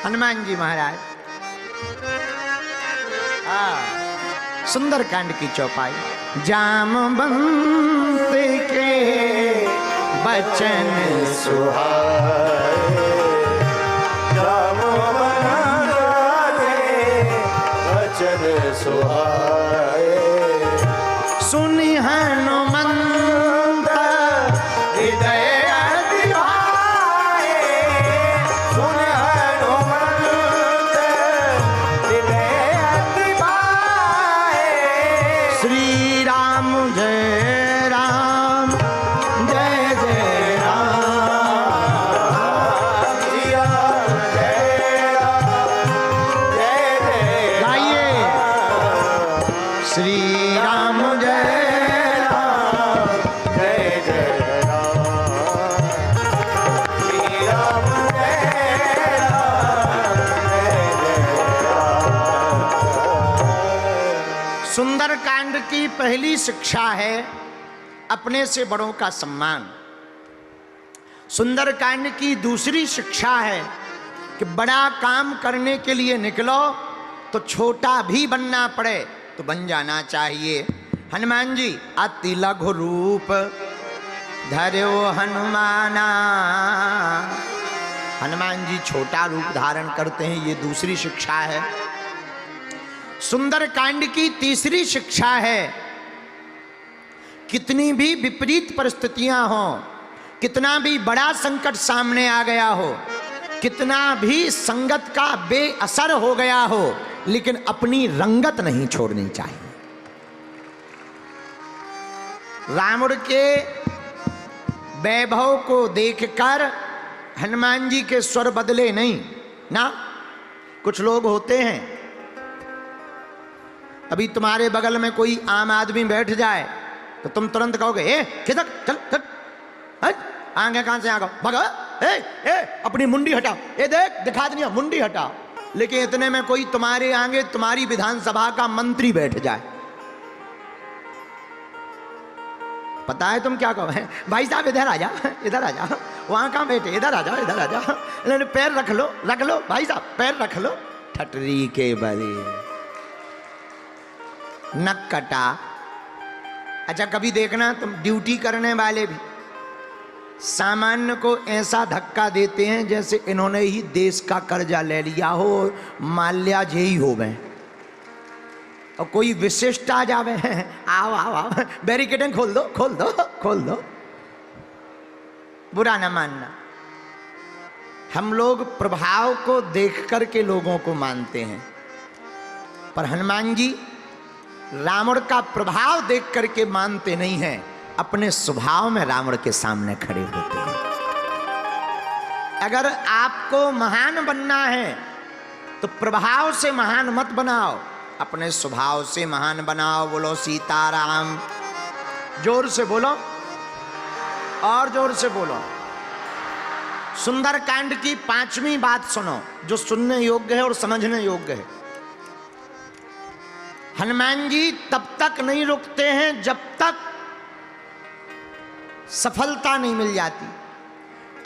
हनुमान जी महाराज सुंदरकांड की चौपाई। जामवंत के बचन सुहाए, जामवंत के बचन सुहाए। सुनि हनुमंत हृदय अति भाए, सुनि हनुमंत हृदय अति भाए। श्री राम जय राम जय जय राम जिया जय राम जय जय गाइए श्री राम जय राम जय जय राम। श्री राम जय राम जय जय राम। सुंदरकांड की पहली शिक्षा है अपने से बड़ों का सम्मान। सुंदरकांड की दूसरी शिक्षा है कि बड़ा काम करने के लिए निकलो तो छोटा भी बनना पड़े तो बन जाना चाहिए। हनुमान जी अति लघु रूप धर्यो हनुमाना। हनुमान जी छोटा रूप धारण करते हैं, ये दूसरी शिक्षा है। सुंदरकांड की तीसरी शिक्षा है कितनी भी विपरीत परिस्थितियां हों, कितना भी बड़ा संकट सामने आ गया हो, कितना भी संगत का बेअसर हो गया हो, लेकिन अपनी रंगत नहीं छोड़नी चाहिए। रावण के वैभव को देखकर हनुमान जी के स्वर बदले नहीं ना। कुछ लोग होते हैं, अभी तुम्हारे बगल में कोई आम आदमी बैठ जाए तो तुम तुरंत कहोगे ए खिसक चल चल, आगे कहां से आ गए भगा, ए अपनी मुंडी हटाओ, ये देख दिखा दनिया मुंडी हटाओ। लेकिन इतने में कोई तुम्हारे आगे तुम्हारी विधानसभा का मंत्री बैठ जाए, पता है तुम क्या कहो, भाई साहब इधर आ जा, इधर आ जा, वहां कहां बैठे, इधर आ जा, इधर आ जा, पैर रख लो भाई साहब पैर रख लो। ठटरी के बरे नक कटा। अच्छा कभी देखना तुम ड्यूटी करने वाले भी सामान्य को ऐसा धक्का देते हैं जैसे इन्होंने ही देश का कर्जा ले लिया हो, माल्या जेई हो गए, और कोई विशिष्ट आ जावे, आओ आओ आओ बैरिकेडिंग खोल दो खोल दो खोल दो। बुरा ना मानना, हम लोग प्रभाव को देख करके लोगों को मानते हैं, पर हनुमान जी रावण का प्रभाव देख करके मानते नहीं हैं, अपने स्वभाव में रावण के सामने खड़े होते हैं। अगर आपको महान बनना है तो प्रभाव से महान मत बनाओ, अपने स्वभाव से महान बनाओ। बोलो सीताराम, जोर से बोलो और जोर से बोलो। सुंदरकांड की पांचवी बात सुनो जो सुनने योग्य है और समझने योग्य है। हनुमान जी तब तक नहीं रुकते हैं जब तक सफलता नहीं मिल जाती।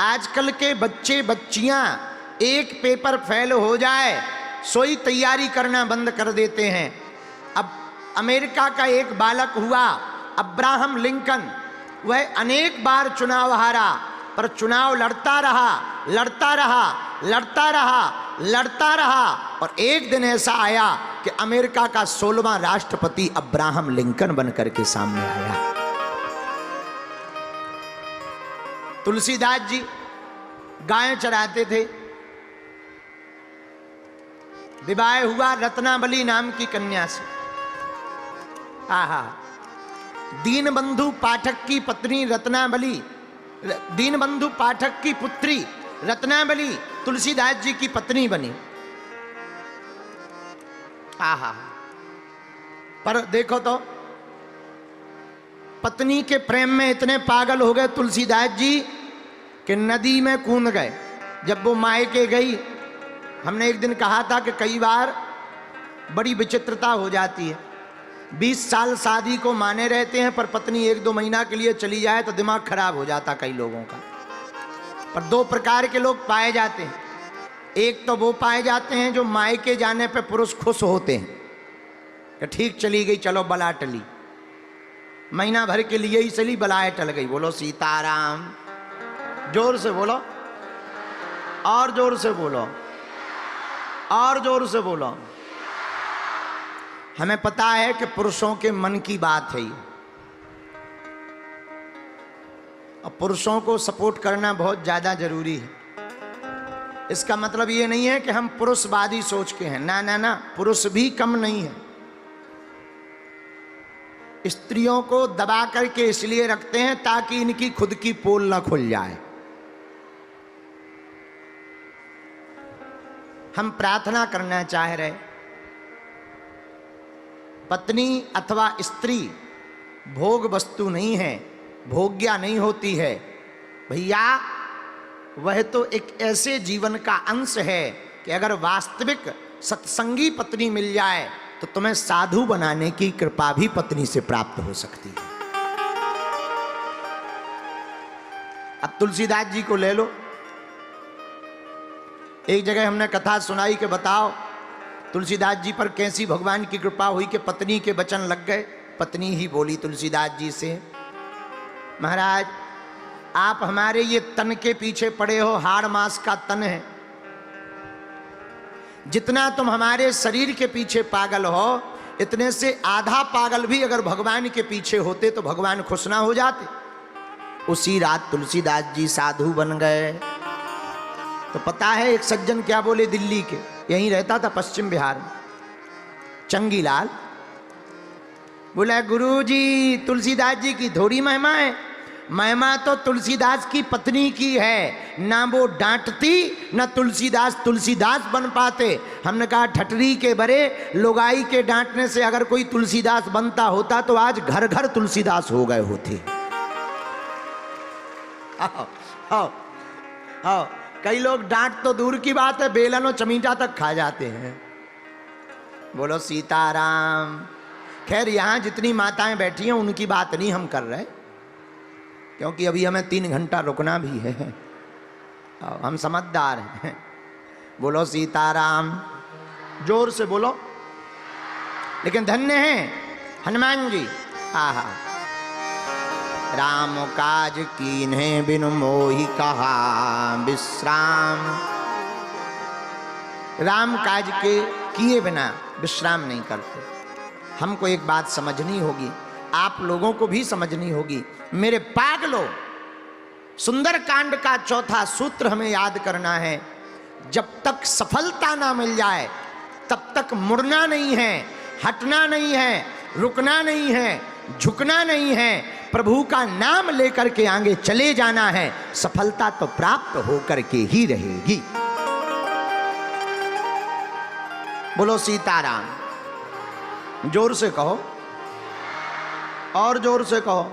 आजकल के बच्चे बच्चियां एक पेपर फेल हो जाए सोई तैयारी करना बंद कर देते हैं। अब अमेरिका का एक बालक हुआ अब्राहम लिंकन, वह अनेक बार चुनाव हारा, पर चुनाव लड़ता रहा लड़ता रहा लड़ता रहा लड़ता रहा, और एक दिन ऐसा आया कि अमेरिका का 16वां राष्ट्रपति अब्राहम लिंकन बनकर के सामने आया। तुलसीदास जी गाय चराते थे, विवाह हुआ रत्नावली नाम की कन्या से। आहा, दीनबंधु पाठक की पत्नी रत्नावली, दीनबंधु पाठक की पुत्री रत्नावली तुलसीदास जी की पत्नी बनी। आहा, पर देखो तो पत्नी के प्रेम में इतने पागल हो गए तुलसीदास जी कि नदी में कूद गए। जब वो मायके गई, हमने एक दिन कहा था कि कई बार बड़ी विचित्रता हो जाती है। 20 साल शादी को माने रहते हैं, पर पत्नी 1-2 महीना के लिए चली जाए तो दिमाग खराब हो जाता कई लोगों का। पर 2 प्रकार के लोग पाए जाते हैं। एक तो वो पाए जाते हैं जो मायके जाने पे पुरुष खुश होते हैं कि ठीक चली गई, चलो बला टली, महीना भर के लिए ही चली, बलाए टल गई। बोलो सीताराम, जोर से बोलो, और जोर से बोलो, और जोर से बोलो। हमें पता है कि पुरुषों के मन की बात है ये, और पुरुषों को सपोर्ट करना बहुत ज्यादा जरूरी है। इसका मतलब ये नहीं है कि हम पुरुषवादी सोच के हैं, ना ना ना, पुरुष भी कम नहीं है। स्त्रियों को दबा करके इसलिए रखते हैं ताकि इनकी खुद की पोल ना खुल जाए। हम प्रार्थना करना चाह रहे, पत्नी अथवा स्त्री भोग वस्तु नहीं है, भोग्या नहीं होती है भैया। वह तो एक ऐसे जीवन का अंश है कि अगर वास्तविक सत्संगी पत्नी मिल जाए तो तुम्हें साधु बनाने की कृपा भी पत्नी से प्राप्त हो सकती है। अब तुलसीदास जी को ले लो। एक जगह हमने कथा सुनाई कि बताओ तुलसीदास जी पर कैसी भगवान की कृपा हुई कि पत्नी के वचन लग गए। पत्नी ही बोली तुलसीदास जी से, महाराज आप हमारे ये तन के पीछे पड़े हो, हाड़ मांस का तन है, जितना तुम हमारे शरीर के पीछे पागल हो, इतने से आधा पागल भी अगर भगवान के पीछे होते तो भगवान खुश ना हो जाते। उसी रात तुलसीदास जी साधु बन गए। तो पता है एक सज्जन क्या बोले, दिल्ली के, यहीं रहता था पश्चिम बिहार में, चंगीलाल, बोला गुरुजी तुलसीदास जी की थोड़ी महिमा है, महिमा तो तुलसीदास की पत्नी की है। ना वो डांटती ना तुलसीदास तुलसीदास बन पाते। हमने कहा ठटरी के बरे, लोगाई के डांटने से अगर कोई तुलसीदास बनता होता तो आज घर घर तुलसीदास हो गए होते। आओ आओ आओ, कई लोग डांट तो दूर की बात है, बेलन और चमीटा तक खा जाते हैं। बोलो सीताराम। खैर यहाँ जितनी माताएं बैठी हैं उनकी बात नहीं हम कर रहे, क्योंकि अभी हमें 3 घंटा रुकना भी है, हम समझदार हैं। बोलो सीताराम, जोर से बोलो। लेकिन धन्य हैं हनुमान जी। आहा, राम काज कीन्हे बिनु मोहि कहा विश्राम। राम काज के किए बिना विश्राम नहीं करते। हमको एक बात समझनी होगी, आप लोगों को भी समझनी होगी। मेरे पागलों, सुंदर कांड का चौथा सूत्र हमें याद करना है, जब तक सफलता ना मिल जाए तब तक मुड़ना नहीं है, हटना नहीं है, रुकना नहीं है, झुकना नहीं है, प्रभु का नाम लेकर के आगे चले जाना है। सफलता तो प्राप्त होकर के ही रहेगी। बोलो सीताराम। जोर से कहो, और जोर से कहो।